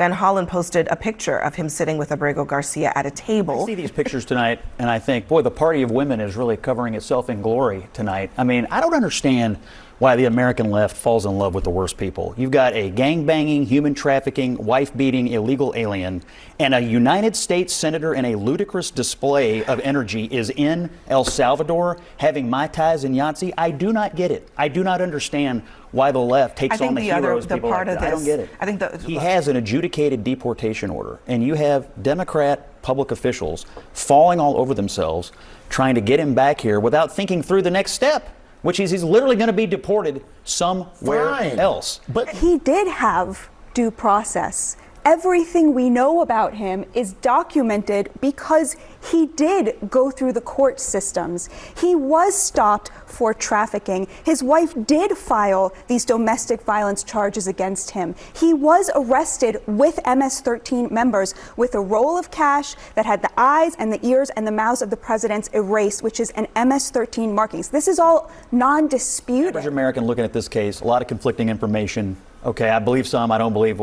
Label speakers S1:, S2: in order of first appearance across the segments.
S1: Van Hollen posted a picture of him sitting with Abrego Garcia at a table.
S2: I see these pictures tonight, and I think, boy, the party of women is really covering itself in glory tonight. I mean, I don't understand why the American left falls in love with the worst people. You've got a gang-banging, human trafficking, wife-beating, illegal alien, and a United States senator in a ludicrous display of energy is in El Salvador having Mai Tais and Yahtzee. I do not get it. I do not understand why the left takes on the heroes people like that. I don't get it.
S1: I think
S2: he has an adjudicated deportation order, and you have Democrat public officials falling all over themselves trying to get him back here without thinking through the next step, which is he's literally going to be deported somewhere else.
S3: But he did have due process. Everything we know about him is documented because he did go through the court systems. He was stopped for trafficking. His wife did file these domestic violence charges against him. He was arrested with MS-13 members with a roll of cash that had the eyes and the ears and the mouths of the presidents erased, which is an MS-13 markings. This is all non-disputed.
S2: Average American looking at this case, a lot of conflicting information. Okay, I believe some, I don't believe.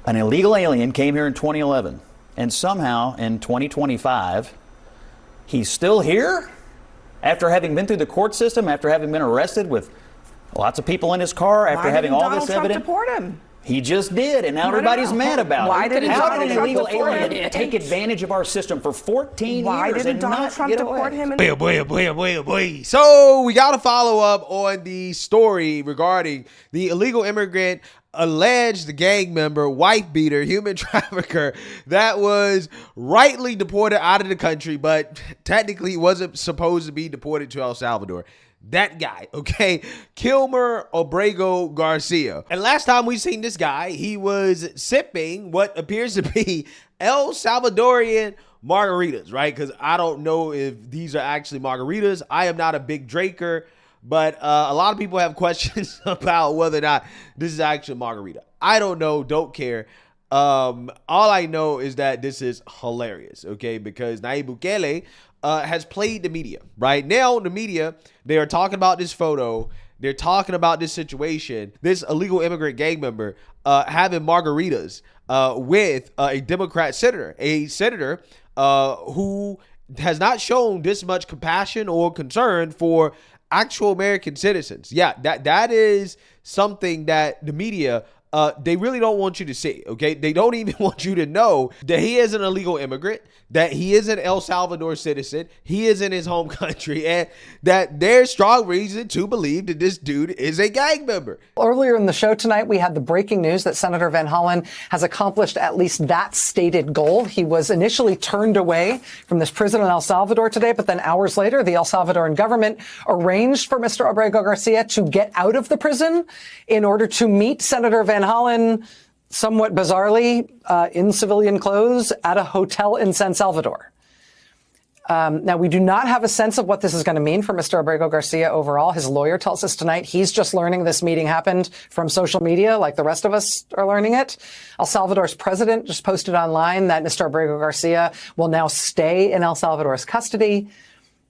S2: An illegal alien came here in 2011, and somehow in 2025, he's still here after having been through the court system, after having been arrested with lots of people in his car, after having all this evidence.
S1: Deport him?
S2: He just did, and now everybody's mad about it.
S1: How did an illegal alien
S2: take advantage of our system for 14
S1: Why
S2: years
S1: didn't Donald Trump deport him?
S4: So we got to follow up on the story regarding the illegal immigrant, alleged gang member, wife beater, human trafficker that was rightly deported out of the country, but technically wasn't supposed to be deported to El Salvador. That guy, okay? Kilmer Abrego Garcia. And last time we seen this guy, he was sipping what appears to be El Salvadorian margaritas, right? Because I don't know if these are actually margaritas. I am not a big drinker, but a lot of people have questions about whether or not this is actually a margarita. I don't know, don't care. All I know is that this is hilarious, okay? Because Nayib Bukele has played the media. Right now, the media, they are talking about this photo. They're talking about this situation. This illegal immigrant gang member having margaritas with a Democrat senator, who has not shown this much compassion or concern for actual American citizens. Yeah, that is something that the media, they really don't want you to see, okay? They don't even want you to know that he is an illegal immigrant, that he is an El Salvador citizen, he is in his home country, and that there's strong reason to believe that this dude is a gang member.
S5: Earlier in the show tonight, we had the breaking news that Senator Van Hollen has accomplished at least that stated goal. He was initially turned away from this prison in El Salvador today, but then hours later, the El Salvadoran government arranged for Mr. Abrego Garcia to get out of the prison in order to meet Senator Van Hollen, somewhat bizarrely, in civilian clothes at a hotel in San Salvador. Now, we do not have a sense of what this is going to mean for Mr. Abrego Garcia overall. His lawyer tells us tonight he's just learning this meeting happened from social media like the rest of us are learning it. El Salvador's president just posted online that Mr. Abrego Garcia will now stay in El Salvador's custody.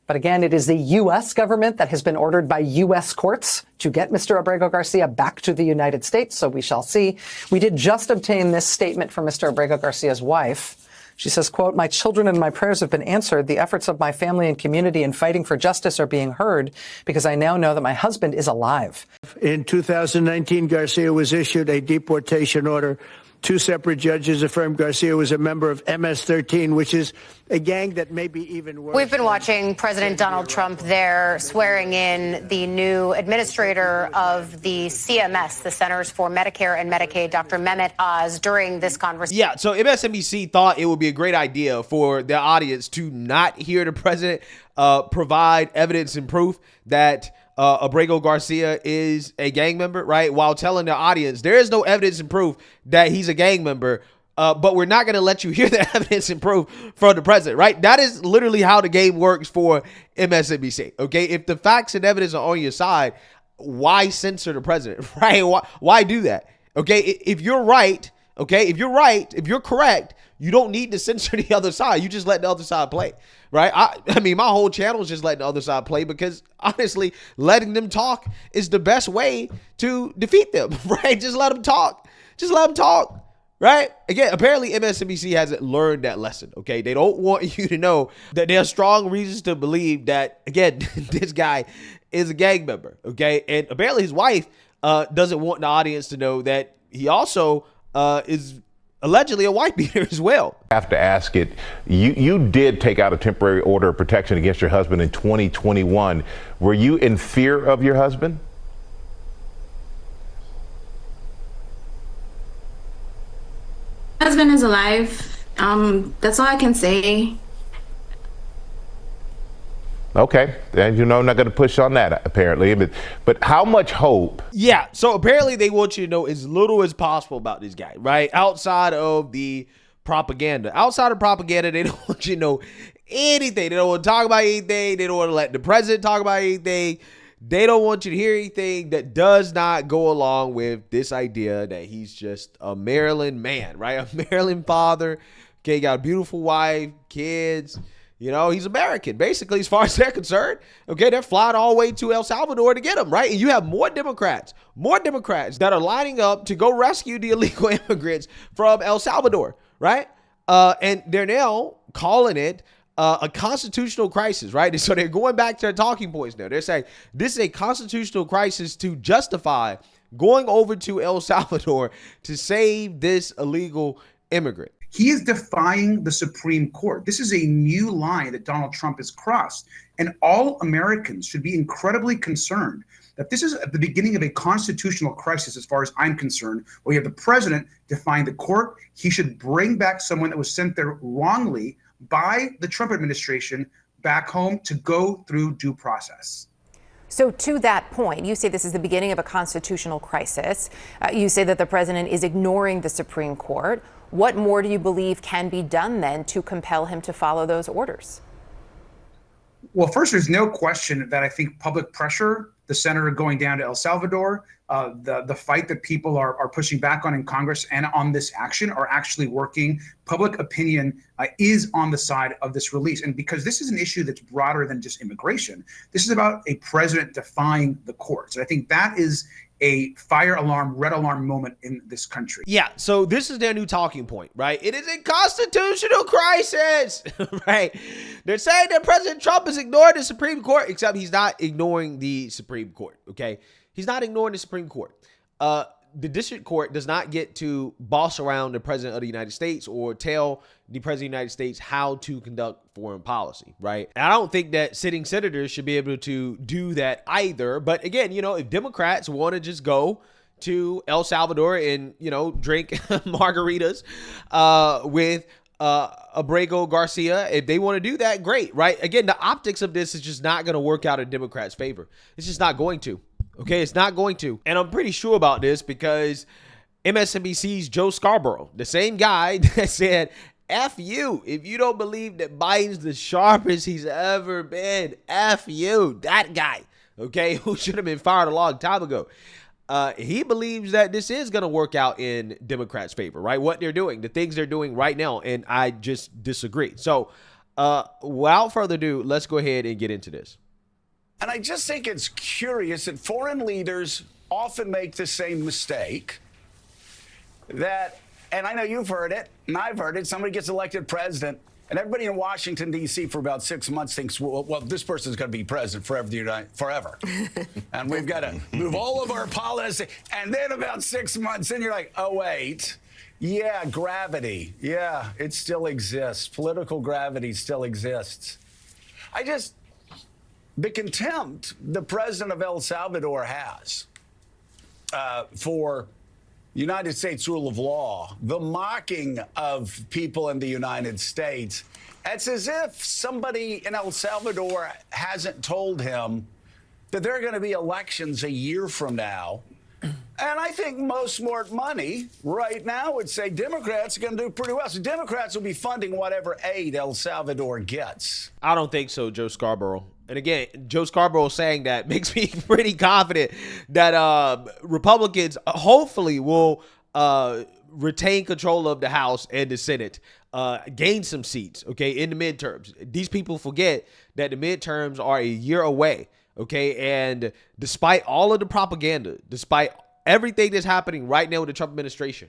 S5: But again, it is the U.S. government that has been ordered by U.S. courts to get Mr. Abrego Garcia back to the United States. So we shall see. We did just obtain this statement from Mr. Abrego Garcia's wife. She says, quote, "My children and my prayers have been answered. The efforts of my family and community in fighting for justice are being heard because I now know that my husband is alive."
S6: In 2019, Garcia was issued a deportation order. Two separate judges affirmed Garcia was a member of MS-13, which is a gang that may be even worse.
S7: We've been watching President Donald Trump there swearing in the new administrator of the CMS, the Centers for Medicare and Medicaid, Dr. Mehmet Oz, during this conversation.
S4: Yeah, so MSNBC thought it would be a great idea for the audience to not hear the president provide evidence and proof that Abrego Garcia is a gang member, right? While telling the audience there is no evidence and proof that he's a gang member, but we're not going to let you hear the evidence and proof from the president, right? That is literally how the game works for MSNBC, okay? If the facts and evidence are on your side, why censor the president, right? Why do that? Okay, if you're right, okay, if you're correct, you don't need to censor the other side. You just let the other side play, right? I mean, my whole channel is just letting the other side play because, honestly, letting them talk is the best way to defeat them, right? Just let them talk. Just let them talk. Right? Again, apparently MSNBC hasn't learned that lesson, okay? They don't want you to know that there are strong reasons to believe that, again, this guy is a gang member, okay? And apparently his wife doesn't want the audience to know that he also is allegedly a wife beater as well.
S8: I have to ask it. You did take out a temporary order of protection against your husband in 2021. Were you in fear of your husband?
S9: My husband is alive. That's all I can say.
S8: Okay, and I'm not going to push on that apparently, but how much hope?
S4: Yeah, so apparently they want you to know as little as possible about this guy, right? Outside of the propaganda. Outside of propaganda, they don't want you to know anything. They don't want to talk about anything. They don't want to let the president talk about anything. They don't want you to hear anything that does not go along with this idea that he's just a Maryland man, right? A Maryland father. Okay, got a beautiful wife, kids. You know, he's American, basically, as far as they're concerned. Okay, they're flying all the way to El Salvador to get him, right? And you have more Democrats that are lining up to go rescue the illegal immigrants from El Salvador, right? And they're now calling it a constitutional crisis, right? And so they're going back to their talking points now. They're saying this is a constitutional crisis to justify going over to El Salvador to save this illegal immigrant.
S10: He is defying the Supreme Court. This is a new line that Donald Trump has crossed. And all Americans should be incredibly concerned that this is at the beginning of a constitutional crisis, as far as I'm concerned, where you have the president defying the court. He should bring back someone that was sent there wrongly by the Trump administration back home to go through due process.
S11: So to that point, you say this is the beginning of a constitutional crisis. You say that the president is ignoring the Supreme Court. What more do you believe can be done then to compel him to follow those orders?
S10: Well, first, there's no question that I think public pressure, the senator going down to El Salvador, the fight that people are pushing back on in Congress and on this action are actually working. Public opinion is on the side of this release. And because this is an issue that's broader than just immigration, this is about a president defying the courts. And I think that is a fire alarm, red alarm moment in this country.
S4: Yeah, so this is their new talking point, right? It is a constitutional crisis, right? They're saying that President Trump is ignoring the Supreme Court, except he's not ignoring the Supreme Court, okay? He's not ignoring the Supreme Court. The district court does not get to boss around the president of the United States or tell the president of the United States how to conduct foreign policy, right? And I don't think that sitting senators should be able to do that either. But again, you know, if Democrats want to just go to El Salvador and, you know, drink margaritas with Abrego Garcia, if they want to do that, great, right? Again, the optics of this is just not going to work out in Democrats' favor. It's just not going to. Okay, it's not going to. And I'm pretty sure about this because MSNBC's Joe Scarborough, the same guy that said, F you, if you don't believe that Biden's the sharpest he's ever been, F you, that guy, okay, who should have been fired a long time ago. He believes that this is going to work out in Democrats' favor, right? What they're doing, the things they're doing right now, and I just disagree. So without further ado, let's go ahead and get into this.
S12: And I just think it's curious that foreign leaders often make the same mistake that, and I know you've heard it, and I've heard it, somebody gets elected president, and everybody in Washington, D.C. for about 6 months thinks, well this person's going to be president forever. And we've got to move all of our policy. And then about 6 months in, you're like, oh, wait. Yeah, gravity. Yeah, it still exists. Political gravity still exists. The contempt the president of El Salvador has for United States rule of law, the mocking of people in the United States, it's as if somebody in El Salvador hasn't told him that there are going to be elections a year from now. And I think most smart money right now would say Democrats are going to do pretty well. So Democrats will be funding whatever aid El Salvador gets.
S4: I don't think so, Joe Scarborough. And again, Joe Scarborough saying that makes me pretty confident that Republicans hopefully will retain control of the House and the Senate, gain some seats, okay, in the midterms. These people forget that the midterms are a year away, okay? And despite all of the propaganda, despite everything that's happening right now with the Trump administration,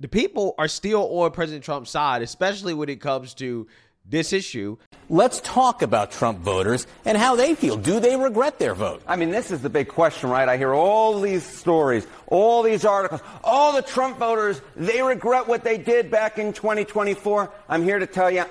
S4: the people are still on President Trump's side, especially when it comes to this issue.
S13: Let's talk about Trump voters and how they feel. Do they regret their vote?
S14: I mean, this is the big question, right? I hear all these stories, all these articles. All the Trump voters, they regret what they did back in 2024. I'm here to tell you,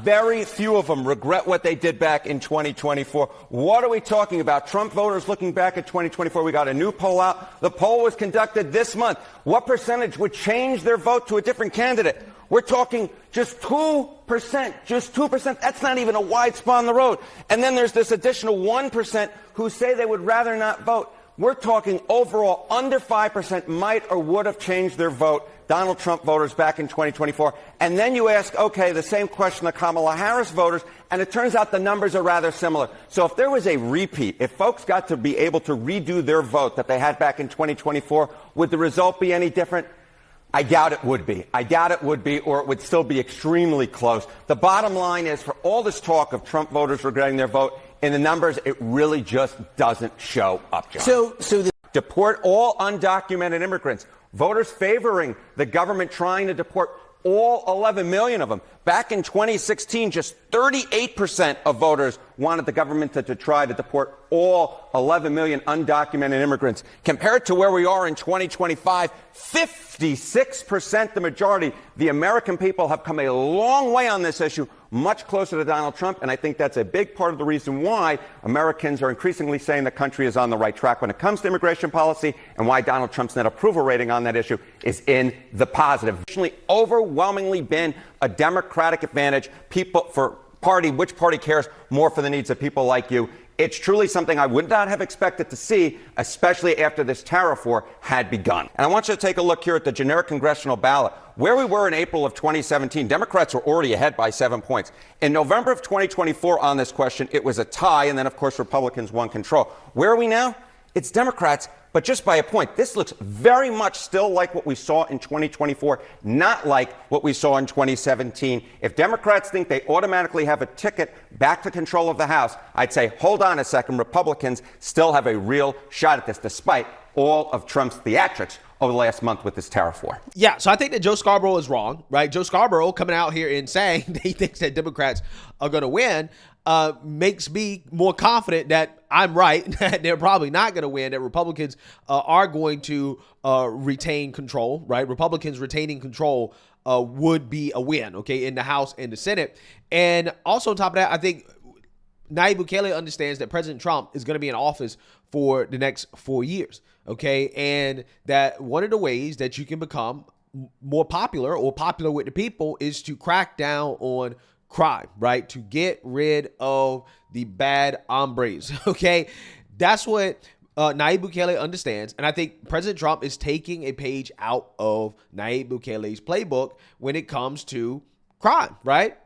S14: very few of them regret what they did back in 2024. What are we talking about? Trump voters looking back at 2024. We got a new poll out. The poll was conducted this month. What percentage would change their vote to a different candidate? We're talking just 2%, just 2%. That's not even a wide spot on the road. And then there's this additional 1% who say they would rather not vote. We're talking overall under 5% might or would have changed their vote, Donald Trump voters back in 2024. And then you ask, okay, the same question to Kamala Harris voters, and it turns out the numbers are rather similar. So if there was a repeat, if folks got to be able to redo their vote that they had back in 2024, would the result be any different? I doubt it would be. I doubt it would be, or it would still be extremely close. The bottom line is, for all this talk of Trump voters regretting their vote, in the numbers, it really just doesn't show up, John. Deport all undocumented immigrants. Voters favoring the government trying to deport all 11 million of them. Back in 2016, just 38% of voters wanted the government to try to deport all 11 million undocumented immigrants. Compared to where we are in 2025, 56%, the majority. The American people have come a long way on this issue, much closer to Donald Trump, and I think that's a big part of the reason why Americans are increasingly saying the country is on the right track when it comes to immigration policy, and why Donald Trump's net approval rating on that issue is in the positive. It's overwhelmingly been a Democratic advantage. Which party cares more for the needs of people like you? It's truly something I would not have expected to see, especially after this tariff war had begun. And I want you to take a look here at the generic congressional ballot. Where we were in April of 2017, Democrats were already ahead by 7 points. In November of 2024 on this question, it was a tie, and then, of course, Republicans won control. Where are we now? It's Democrats, but just by a point. This looks very much still like what we saw in 2024, not like what we saw in 2017. If Democrats think they automatically have a ticket back to control of the House, I'd say, hold on a second. Republicans still have a real shot at this, despite all of Trump's theatrics over the last month with this tariff war.
S4: Yeah, so I think that Joe Scarborough is wrong, right? Joe Scarborough coming out here and saying that he thinks that Democrats are going to win makes me more confident that I'm right, that they're probably not going to win, that Republicans are going to retain control, right? Republicans retaining control would be a win, okay, in the House and the Senate. And also on top of that, I think Nayib Bukele understands that President Trump is going to be in office for the next 4 years, okay? And that one of the ways that you can become more popular or popular with the people is to crack down on crime, right? To get rid of the bad hombres, okay? That's what Nayib Bukele understands. And I think President Trump is taking a page out of Nayib Bukele's playbook when it comes to crime, right?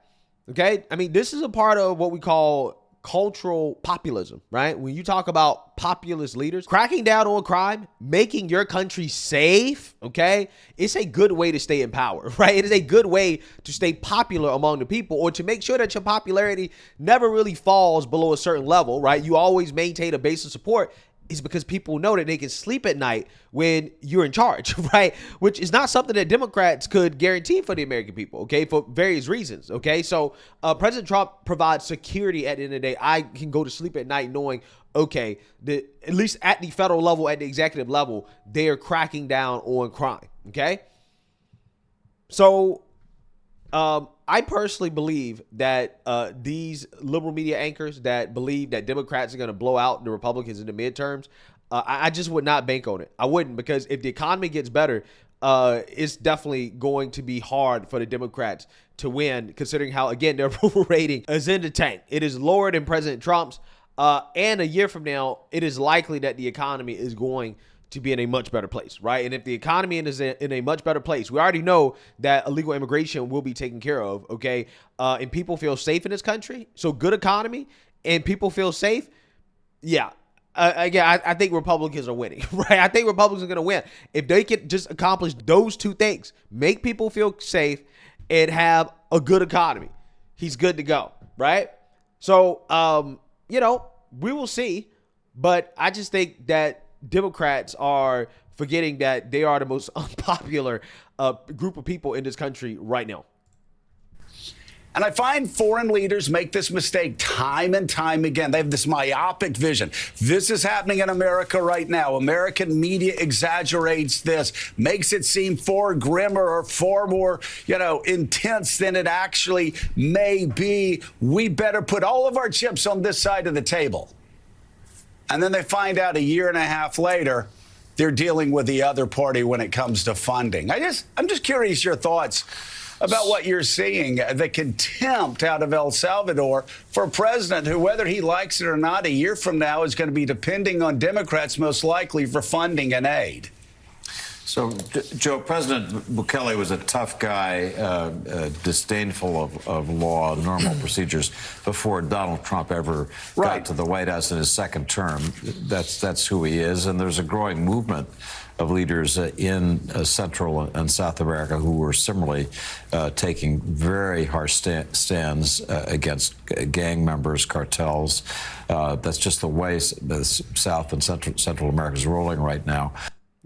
S4: Okay? I mean, this is a part of what we call cultural populism, right? When you talk about populist leaders, cracking down on crime, making your country safe, okay? It's a good way to stay in power, right? It is a good way to stay popular among the people, or to make sure that your popularity never really falls below a certain level, right? You always maintain a base of support. Is because people know that they can sleep at night when you're in charge, right? Which is not something that Democrats could guarantee for the American people, okay, for various reasons, okay? So President Trump provides security at the end of the day. I can go to sleep at night knowing, okay, at least at the federal level, at the executive level, they're cracking down on crime, okay? So I personally believe that these liberal media anchors that believe that Democrats are going to blow out the Republicans in the midterms, I just would not bank on it. I wouldn't, because if the economy gets better, it's definitely going to be hard for the Democrats to win, considering how, again, their approval rating is in the tank. It is lower than President Trump's. And a year from now, it is likely that the economy is going to be in a much better place, right? And if the economy is in a much better place, we already know that illegal immigration will be taken care of, okay? And people feel safe in this country. So good economy and people feel safe. Yeah. Again, I think Republicans are winning, right? I think Republicans are going to win. If they can just accomplish those two things, make people feel safe and have a good economy, he's good to go, right? So, we will see. But I just think that Democrats are forgetting that they are the most unpopular group of people in this country right now.
S12: And I find foreign leaders make this mistake time and time again. They have this myopic vision. This is happening in America right now. American media exaggerates this, makes it seem far grimmer or far more, intense than it actually may be. We better put all of our chips on this side of the table. And then they find out a year and a half later, they're dealing with the other party when it comes to funding. I'm just curious your thoughts about what you're seeing, the contempt out of El Salvador for a president who, whether he likes it or not, a year from now is going to be depending on Democrats most likely for funding and aid.
S15: So, Joe, President Bukele was a tough guy, disdainful of law and normal procedures before Donald Trump ever got to the White House in his second term. That's who he is, and there's a growing movement of leaders in Central and South America who were similarly taking very harsh stands against gang members, cartels. That's just the way the South and Central America is rolling right now.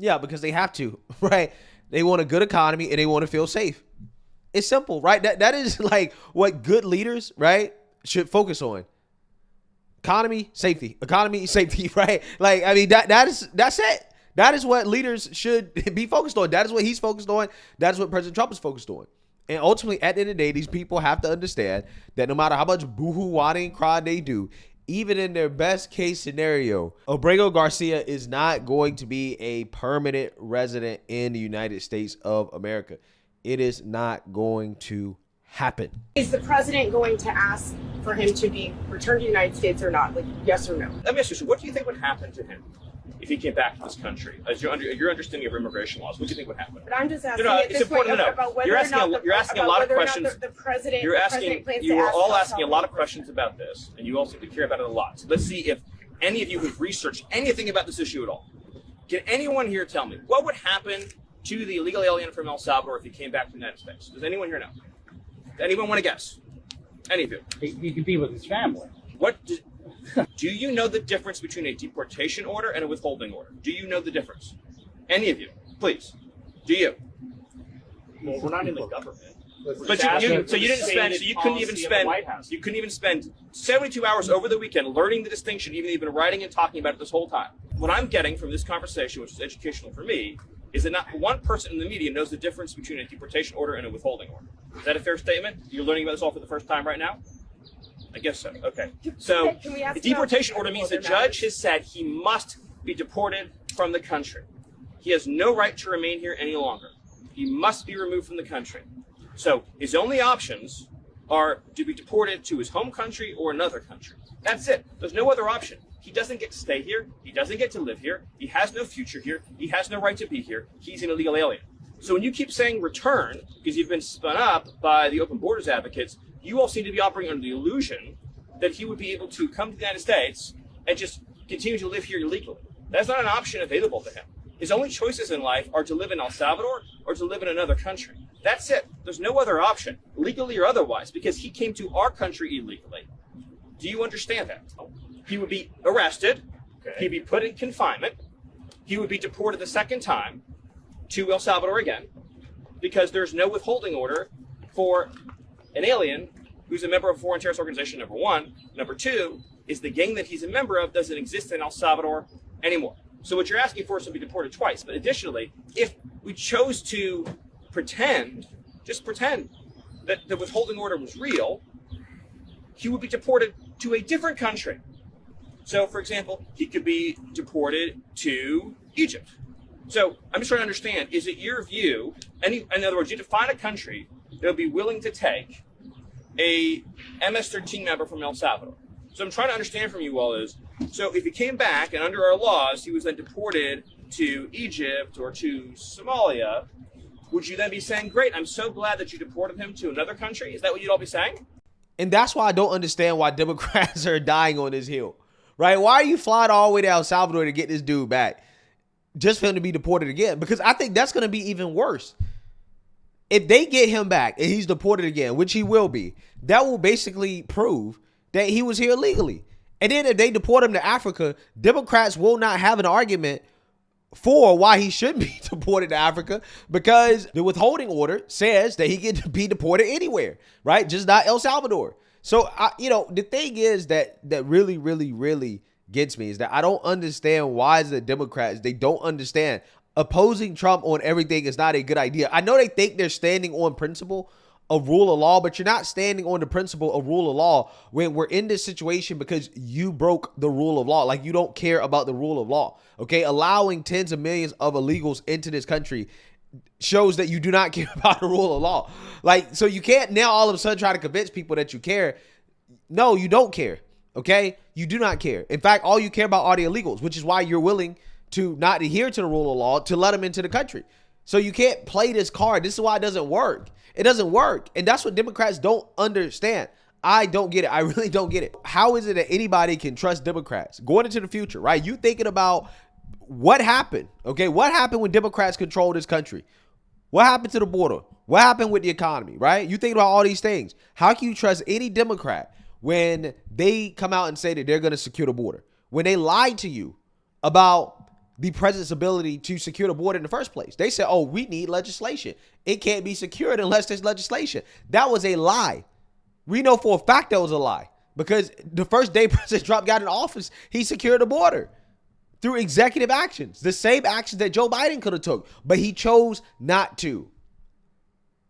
S4: Yeah, because they have to, right? They want a good economy and they want to feel safe. It's simple, right? That is like what good leaders, right, should focus on. Economy, safety, right? Like, I mean, that's it. That is what leaders should be focused on. That is what he's focused on. That is what President Trump is focused on. And ultimately, at the end of the day, these people have to understand that no matter how much boohoo, whining, and cry they do, even in their best case scenario, Abrego Garcia is not going to be a permanent resident in the United States of America. It is not going to happen.
S16: Is the president going to ask for him to be returned to the United States or not? Like, yes or no?
S17: Let me ask you, what do you think would happen to him if he came back to this country? As your understanding of immigration laws, what do you think would happen?
S16: But I'm just asking at this point about whether or not
S17: you're asking a lot of questions.
S16: The president,
S17: you are all asking a lot of questions about this, and you also care about it a lot. So let's see if any of you have researched anything about this issue at all. Can anyone here tell me what would happen to the illegal alien from El Salvador if he came back to the United States? Does anyone here know? Anyone want to guess? Any of you?
S18: He could be with his family.
S17: Do you know the difference between a deportation order and a withholding order? Do you know the difference? Any of you, please. Do you?
S18: Well, we're not in the government.
S17: But you couldn't even spend 72 hours over the weekend learning the distinction, even though you've been writing and talking about it this whole time. What I'm getting from this conversation, which is educational for me, is that not one person in the media knows the difference between a deportation order and a withholding order. Is that a fair statement? You're learning about this all for the first time right now? I guess so. Okay. So the deportation order means the judge has said he must be deported from the country. He has no right to remain here any longer. He must be removed from the country. So his only options are to be deported to his home country or another country. That's it. There's no other option. He doesn't get to stay here. He doesn't get to live here. He has no future here. He has no right to be here. He's an illegal alien. So when you keep saying return, because you've been spun up by the open borders advocates, you all seem to be operating under the illusion that he would be able to come to the United States and just continue to live here illegally. That's not an option available to him. His only choices in life are to live in El Salvador or to live in another country. That's it. There's no other option, legally or otherwise, because he came to our country illegally. Do you understand that? He would be arrested. Okay. He'd be put in confinement. He would be deported the second time to El Salvador again, because there's no withholding order for an alien who's a member of a foreign terrorist organization, number one. Number two is the gang that he's a member of doesn't exist in El Salvador anymore. So what you're asking for is to be deported twice. But additionally, if we chose to just pretend that the withholding order was real, he would be deported to a different country. So, for example, he could be deported to Egypt. So I'm just trying to understand, is it your view, in other words, you define a country that would be willing to take a MS-13 member from El Salvador. So I'm trying to understand from you all is, so if he came back and under our laws, he was then deported to Egypt or to Somalia, would you then be saying, great, I'm so glad that you deported him to another country? Is that what you'd all be saying?
S4: And that's why I don't understand why Democrats are dying on this hill, right? Why are you flying all the way to El Salvador to get this dude back just for him to be deported again? Because I think that's going to be even worse. If they get him back and he's deported again, which he will be, that will basically prove that he was here illegally. And then if they deport him to Africa, Democrats will not have an argument for why he shouldn't be deported to Africa, because the withholding order says that he can be deported anywhere, right? Just not El Salvador. So, the thing is that really, really, really gets me is that I don't understand why the Democrats, they don't understand opposing Trump on everything is not a good idea. I know they think they're standing on principle of rule of law, but you're not standing on the principle of rule of law when we're in this situation because you broke the rule of law. Like, you don't care about the rule of law. Okay. Allowing tens of millions of illegals into this country shows that you do not care about the rule of law. Like, so you can't now all of a sudden try to convince people that you care. No, you don't care. Okay. You do not care. In fact, all you care about are the illegals, which is why you're willing to not adhere to the rule of law to let them into the country. So you can't play this card. This is why it doesn't work. It doesn't work. And that's what Democrats don't understand. I don't get it. I really don't get it. How is it that anybody can trust Democrats going into the future, right? You thinking about what happened, okay? What happened when Democrats controlled this country? What happened to the border? What happened with the economy, right? You think about all these things. How can you trust any Democrat when they come out and say that they're going to secure the border? When they lied to you about the president's ability to secure the border in the first place. They said, oh, we need legislation. It can't be secured unless there's legislation. That was a lie. We know for a fact that was a lie because the first day President Trump got in office, he secured the border through executive actions, the same actions that Joe Biden could have took, but he chose not to.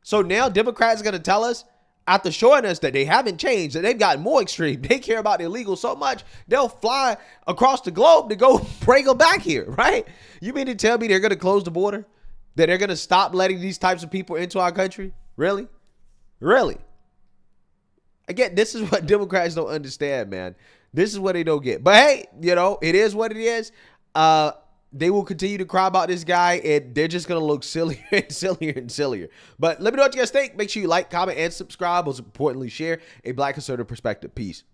S4: So now Democrats are going to tell us, after showing us that they haven't changed, that they've gotten more extreme, they care about the illegals so much, they'll fly across the globe to go bring them back here, right? You mean to tell me they're going to close the border? That they're going to stop letting these types of people into our country? Really? Really? Again, this is what Democrats don't understand, man. This is what they don't get. But hey, it is what it is. They will continue to cry about this guy, and they're just going to look sillier and sillier and sillier. But let me know what you guys think. Make sure you like, comment, and subscribe. Most importantly, share a Black conservative perspective. Peace.